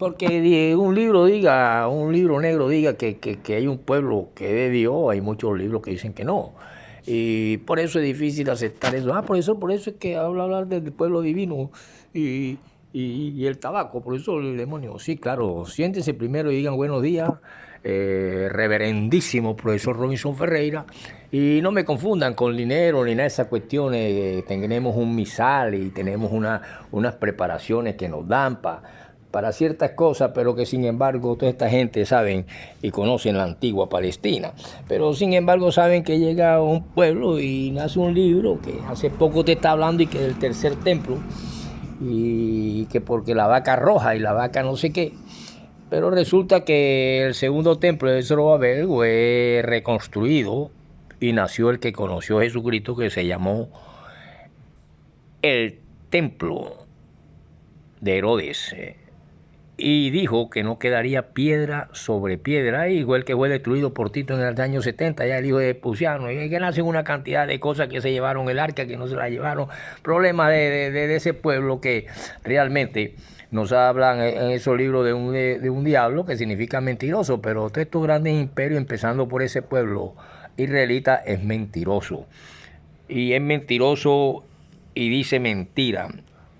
Porque un libro diga, un libro negro diga que hay un pueblo que es de Dios, hay muchos libros que dicen que no. Y por eso es difícil aceptar eso. Por eso es que hablar del pueblo divino y, y el tabaco, por eso el demonio. Sí, claro, siéntense primero y digan buenos días, reverendísimo profesor Robinson Ferreira, y no me confundan con dinero ni nada de esas cuestiones. Tenemos un misal y tenemos unas preparaciones que nos dan para ciertas cosas, pero que sin embargo toda esta gente saben y conocen la antigua Palestina. Pero sin embargo saben que llega a un pueblo y nace un libro que hace poco te está hablando y que es el tercer templo, y que porque la vaca roja y la vaca no sé qué. Pero resulta que el segundo templo de Zorobabel fue reconstruido y nació el que conoció a Jesucristo, que se llamó el templo de Herodes. Y dijo que no quedaría piedra sobre piedra, igual que fue destruido por Tito en el año 70, ya el hijo de Puciano, y que nacen una cantidad de cosas que se llevaron el arca, que no se la llevaron, problemas de ese pueblo que realmente nos hablan en esos libros de un diablo, que significa mentiroso, pero todos estos grandes imperios, empezando por ese pueblo israelita, es mentiroso. Y es mentiroso y dice mentira.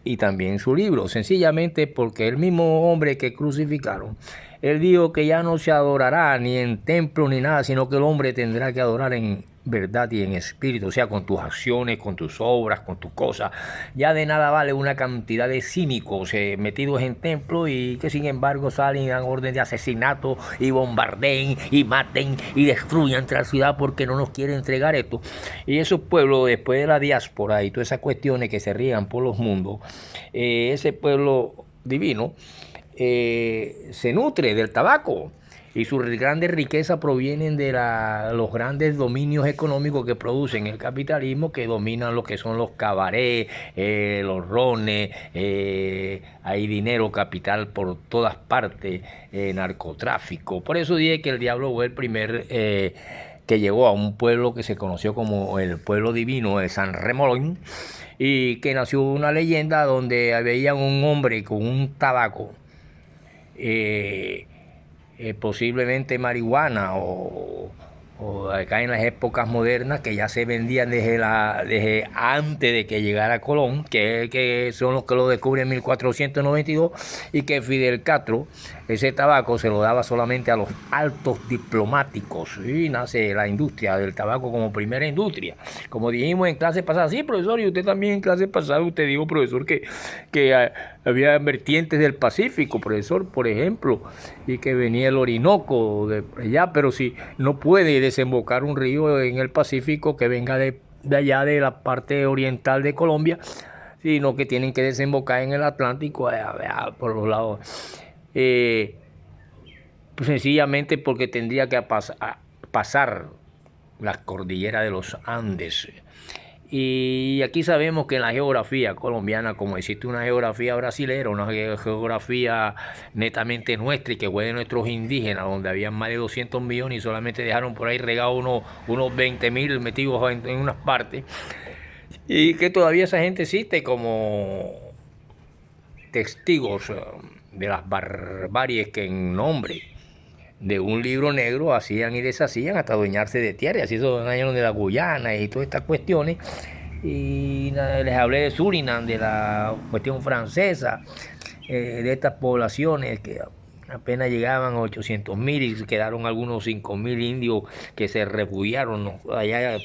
Y también su libro, sencillamente porque el mismo hombre que crucificaron, él dijo que ya no se adorará ni en templo ni nada, sino que el hombre tendrá que adorar en verdad y en espíritu, o sea, con tus acciones, con tus obras, con tus cosas. Ya de nada vale una cantidad de cínicos metidos en templo y que sin embargo salen y dan orden de asesinato y bombardeen y maten y destruyan la ciudad porque no nos quieren entregar esto. Y esos pueblos, después de la diáspora y todas esas cuestiones que se riegan por los mundos, ese pueblo divino se nutre del tabaco y sus grandes riquezas provienen de los grandes dominios económicos que producen el capitalismo, que dominan lo que son los cabarets, los rones, hay dinero, capital por todas partes, narcotráfico. Por eso dije que el diablo fue el primer que llegó a un pueblo que se conoció como el pueblo divino de San Remolín, y que nació una leyenda donde veían un hombre con un tabaco, eh, posiblemente marihuana o acá en las épocas modernas, que ya se vendían desde antes de que llegara Colón, que son los que lo descubren en 1492, y que Fidel Castro ese tabaco se lo daba solamente a los altos diplomáticos, y nace la industria del tabaco como primera industria. Como dijimos en clase pasada, sí, profesor, y usted también en clase pasada, usted dijo, profesor, que había vertientes del Pacífico, profesor, por ejemplo, y que venía el Orinoco de allá, pero si no puede desembocar un río en el Pacífico que venga de allá de la parte oriental de Colombia, sino que tienen que desembocar en el Atlántico por los lados. Pues sencillamente porque tendría que pasar las cordilleras de los Andes. Y aquí sabemos que en la geografía colombiana, como existe una geografía brasilera, una geografía netamente nuestra y que fue de nuestros indígenas, donde había más de 200 millones y solamente dejaron por ahí regados unos 20.000 metidos en unas partes, y que todavía esa gente existe como testigos de las barbaries que en nombre de un libro negro hacían y deshacían hasta adueñarse de tierra. Y así son años de la Guyana y todas estas cuestiones. Y les hablé de Surinam, de la cuestión francesa, de estas poblaciones que apenas llegaban a 800.000 y quedaron algunos 5.000 indios que se refugiaron, ¿no?, allá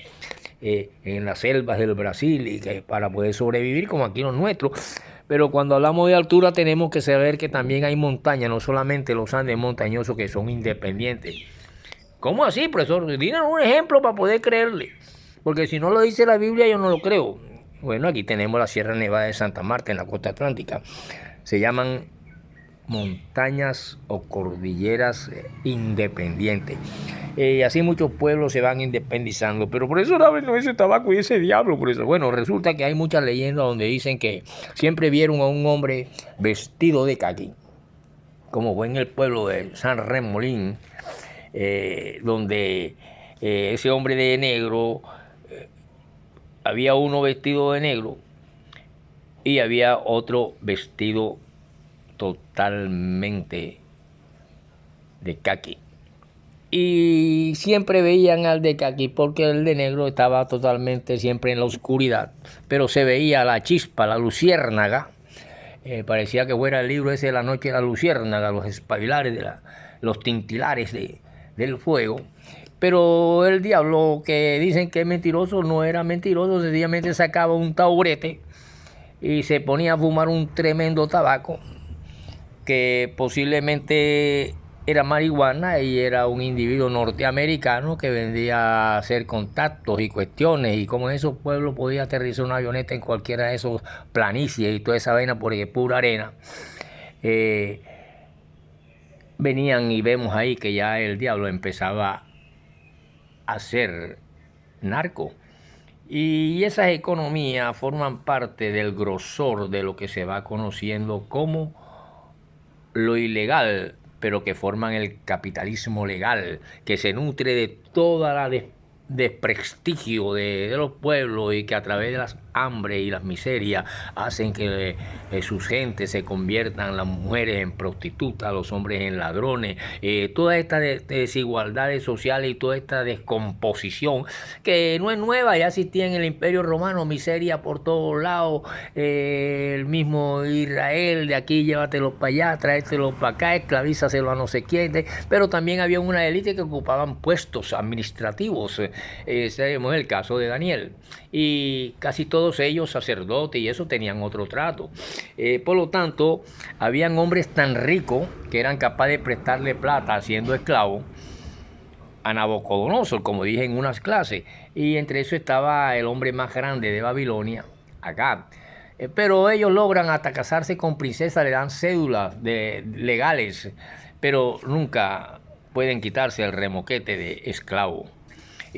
en las selvas del Brasil, y que para poder sobrevivir como aquí los nuestros. Pero cuando hablamos de altura tenemos que saber que también hay montañas, no solamente los Andes montañosos que son independientes. ¿Cómo así, profesor? Díganos un ejemplo para poder creerle. Porque si no lo dice la Biblia, yo no lo creo. Bueno, aquí tenemos la Sierra Nevada de Santa Marta en la costa atlántica. Se llaman montañas o cordilleras independientes. Así muchos pueblos se van independizando. Pero por eso no ese tabaco y ese diablo, por eso. Bueno, resulta que hay muchas leyendas donde dicen que siempre vieron a un hombre vestido de caqui, como fue en el pueblo de San Remolín, donde ese hombre de negro, había uno vestido de negro y había otro vestido totalmente de caqui. Y siempre veían al de caqui porque el de negro estaba totalmente siempre en la oscuridad, pero se veía la chispa, la luciérnaga. Parecía que fuera el libro ese de La noche de la luciérnaga, los espabilares, los tintilares del fuego. Pero el diablo, que dicen que es mentiroso, no era mentiroso, sencillamente sacaba un taburete y se ponía a fumar un tremendo tabaco que posiblemente era marihuana, y era un individuo norteamericano que vendría a hacer contactos y cuestiones, y como en esos pueblos podía aterrizar una avioneta en cualquiera de esos planicies y toda esa vaina porque es pura arena. Venían, y vemos ahí que ya el diablo empezaba a ser narco. Y esas economías forman parte del grosor de lo que se va conociendo como lo ilegal, pero que forman el capitalismo legal, que se nutre de toda la desprestigio de los pueblos, y que a través de las hambres y las miserias hacen que sus gentes se conviertan, las mujeres en prostitutas, los hombres en ladrones. Toda esta desigualdades sociales y toda esta descomposición, que no es nueva, ya existía en el Imperio Romano, miseria por todos lados. El mismo Israel, de aquí llévatelo para allá, tráetelo para acá, esclavízaselo a no sé quién, pero también había una élite que ocupaban puestos administrativos. Sabemos el caso de Daniel, y casi todos ellos sacerdotes, y eso tenían otro trato. Por lo tanto, habían hombres tan ricos que eran capaces de prestarle plata siendo esclavos a Nabucodonosor, como dije en unas clases, y entre eso estaba el hombre más grande de Babilonia, Agag. Pero ellos logran hasta casarse con princesas, le dan cédulas legales, pero nunca pueden quitarse el remoquete de esclavo.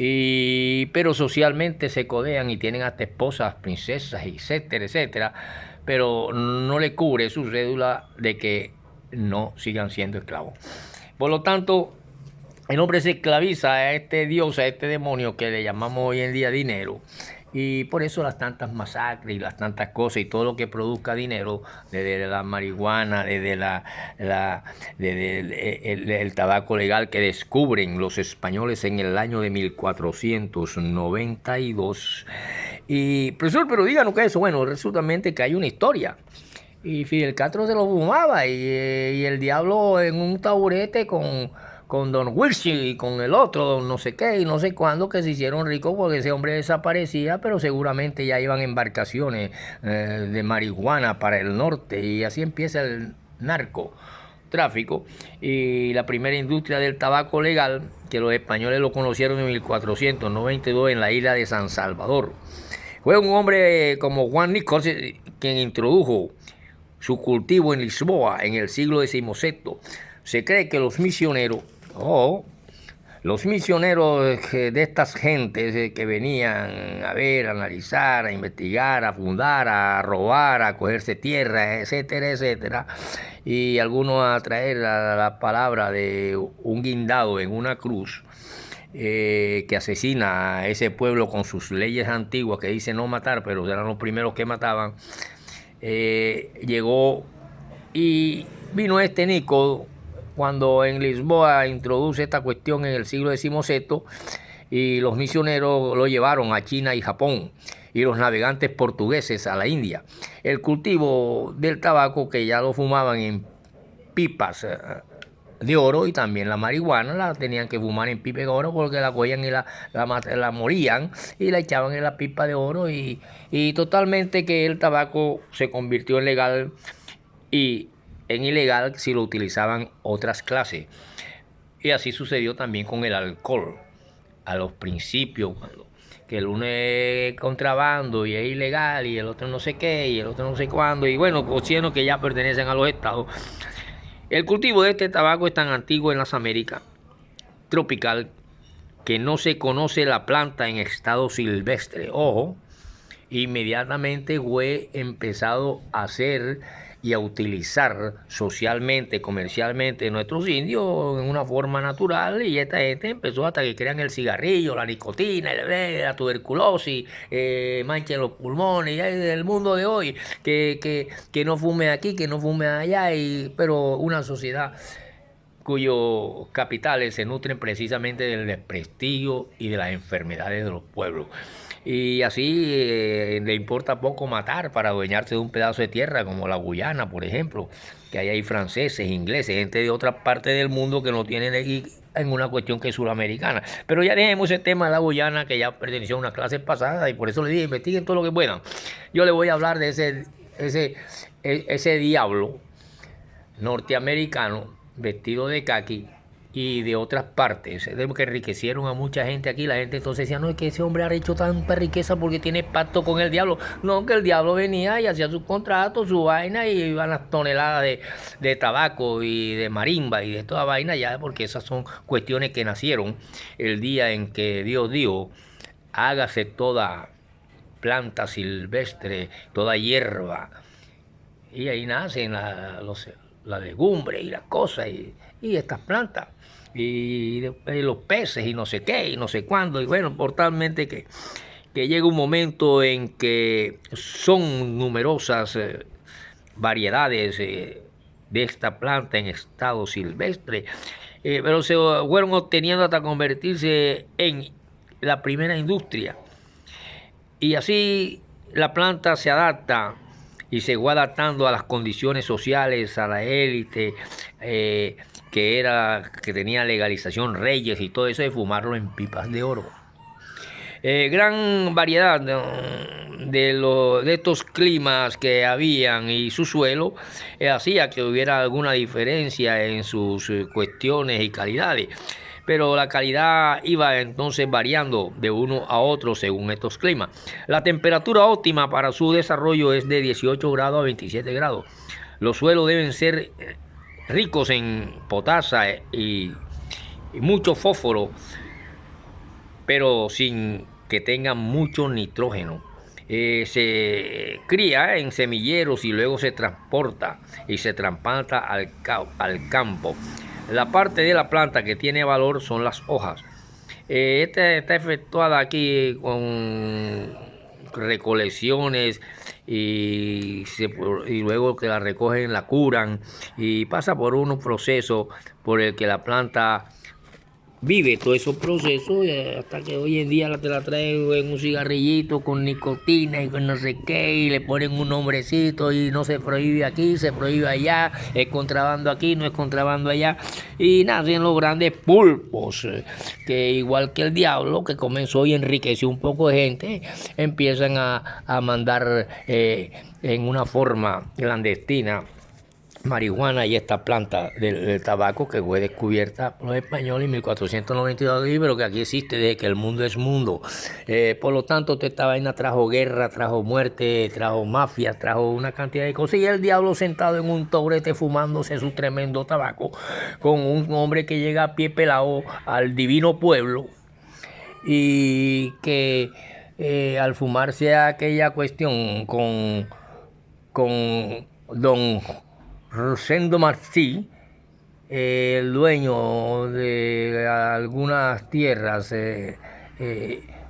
Pero socialmente se codean y tienen hasta esposas, princesas, etcétera, etcétera, pero no le cubre su cédula de que no sigan siendo esclavos. Por lo tanto, el hombre se esclaviza a este dios, a este demonio que le llamamos hoy en día dinero. Y por eso las tantas masacres y las tantas cosas y todo lo que produzca dinero, desde la marihuana, desde el tabaco legal que descubren los españoles en el año de 1492. Y, profesor, pero díganos qué es eso. Bueno, resulta que hay una historia. Y Fidel Castro se lo fumaba, y el diablo en un taburete con Don Wilson y con el otro, don no sé qué y no sé cuándo, que se hicieron ricos porque ese hombre desaparecía, pero seguramente ya iban embarcaciones de marihuana para el norte, y así empieza el narcotráfico y la primera industria del tabaco legal, que los españoles lo conocieron en 1492 en la isla de San Salvador. Fue un hombre como Juan Nichols quien introdujo su cultivo en Lisboa en el siglo XVII. Se cree que los misioneros de estas gentes que venían a ver, a analizar, a investigar, a fundar, a robar, a cogerse tierra, etcétera, etcétera, y algunos a traer la palabra de un guindado en una cruz, que asesina a ese pueblo con sus leyes antiguas que dice no matar, pero eran los primeros que mataban. Llegó y vino este Nico cuando en Lisboa introduce esta cuestión en el siglo XVII, y los misioneros lo llevaron a China y Japón, y los navegantes portugueses a la India. El cultivo del tabaco, que ya lo fumaban en pipas de oro, y también la marihuana la tenían que fumar en pipa de oro porque la cogían y la morían y la echaban en la pipa de oro, y totalmente que el tabaco se convirtió en legal y en ilegal si lo utilizaban otras clases. Y así sucedió también con el alcohol. A los principios, que el uno es contrabando y es ilegal, y el otro no sé qué, y el otro no sé cuándo, y bueno, cociendo que ya pertenecen a los estados. El cultivo de este tabaco es tan antiguo en las Américas tropical que no se conoce la planta en estado silvestre. Ojo, inmediatamente fue empezado a ser y a utilizar socialmente, comercialmente nuestros indios en una forma natural, y esta gente empezó hasta que crean el cigarrillo, la nicotina, la tuberculosis, manchen los pulmones, y el mundo de hoy, que no fume aquí, que no fume allá, pero una sociedad cuyos capitales se nutren precisamente del desprestigio y de las enfermedades de los pueblos. Y así le importa poco matar para adueñarse de un pedazo de tierra, como la Guyana, por ejemplo, que ahí hay franceses, ingleses, gente de otras partes del mundo que no tienen aquí en una cuestión que es suramericana. Pero ya dejemos ese tema de la Guyana, que ya perteneció a una clase pasada, y por eso les dije, investiguen todo lo que puedan. Yo les voy a hablar de ese diablo norteamericano vestido de caqui y de otras partes, que enriquecieron a mucha gente aquí. La gente entonces decía, no, es que ese hombre ha hecho tanta riqueza porque tiene pacto con el diablo. No, que el diablo venía y hacía sus contratos, su vaina, y iban las toneladas de tabaco y de marimba y de toda vaina ya, porque esas son cuestiones que nacieron el día en que Dios dijo, hágase toda planta silvestre, toda hierba, y ahí nacen la legumbre y las cosas y estas plantas y los peces y no sé qué y no sé cuándo, y bueno, portalmente que llega un momento en que son numerosas variedades de esta planta en estado silvestre, pero se fueron obteniendo hasta convertirse en la primera industria, y así la planta se adapta y se va adaptando a las condiciones sociales, a la élite, que tenía legalización, reyes y todo eso, de fumarlo en pipas de oro. Gran variedad de estos climas que habían y su suelo hacía que hubiera alguna diferencia en sus cuestiones y calidades. Pero la calidad iba entonces variando de uno a otro según estos climas. La temperatura óptima para su desarrollo es de 18 grados a 27 grados. Los suelos deben ser ricos en potasa y mucho fósforo, pero sin que tengan mucho nitrógeno. Se cría en semilleros y luego se transporta y se trasplanta al campo. La parte de la planta que tiene valor son las hojas. Esta está efectuada aquí con recolecciones y luego que la recogen, la curan y pasa por unos procesos por el que la planta vive todos esos procesos, hasta que hoy en día te la traen en un cigarrillito con nicotina y con no sé qué, y le ponen un nombrecito, y no se prohíbe aquí, se prohíbe allá, es contrabando aquí, no es contrabando allá, y nacen los grandes pulpos, que igual que el diablo, que comenzó y enriqueció un poco de gente, empiezan a mandar en una forma clandestina marihuana y esta planta del tabaco, que fue descubierta por los españoles en 1492, pero que aquí existe desde que el mundo es mundo. Por lo tanto, esta vaina trajo guerra, trajo muerte, trajo mafia, trajo una cantidad de cosas, y el diablo sentado en un taburete fumándose su tremendo tabaco con un hombre que llega a pie pelado al divino pueblo, y que al fumarse aquella cuestión con don Rosendo Martí, el dueño de algunas tierras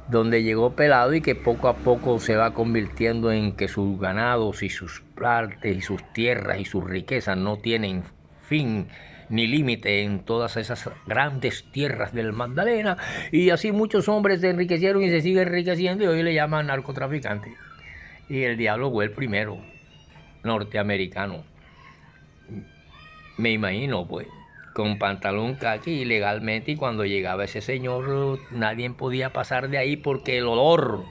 donde llegó pelado, y que poco a poco se va convirtiendo en que sus ganados y sus partes y sus tierras y sus riquezas no tienen fin ni límite en todas esas grandes tierras del Magdalena, y así muchos hombres se enriquecieron y se siguen enriqueciendo, y hoy le llaman narcotraficante. Y el diablo fue el primero norteamericano, me imagino, pues, con pantalón caqui ilegalmente, y cuando llegaba ese señor nadie podía pasar de ahí porque el olor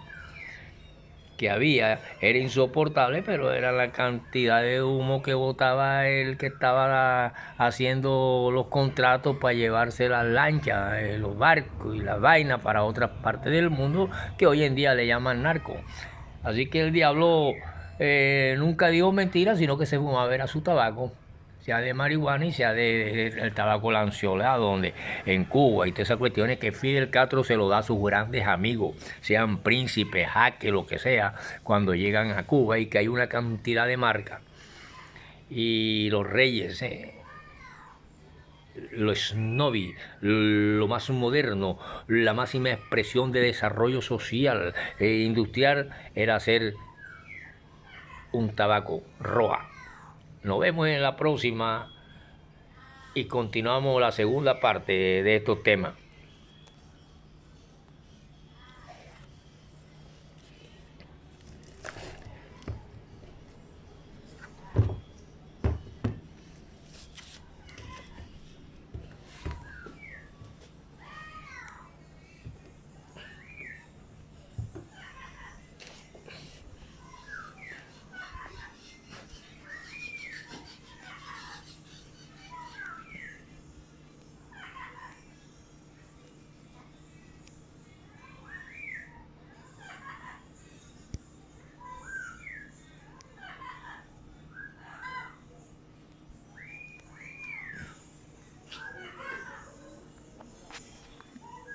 que había era insoportable, pero era la cantidad de humo que botaba el que estaba haciendo los contratos para llevarse las lanchas, los barcos y las vainas para otras partes del mundo, que hoy en día le llaman narco. Así que el diablo nunca dijo mentiras, sino que se fumaba a ver a su tabaco, sea de marihuana y sea el tabaco lanceolado, donde en Cuba y todas esas cuestiones, que Fidel Castro se lo da a sus grandes amigos, sean príncipes, jaque, lo que sea, cuando llegan a Cuba, y que hay una cantidad de marcas y los reyes, lo snobby, lo más moderno, la máxima expresión de desarrollo social e industrial era hacer un tabaco roja. Nos vemos en la próxima y continuamos la segunda parte de estos temas.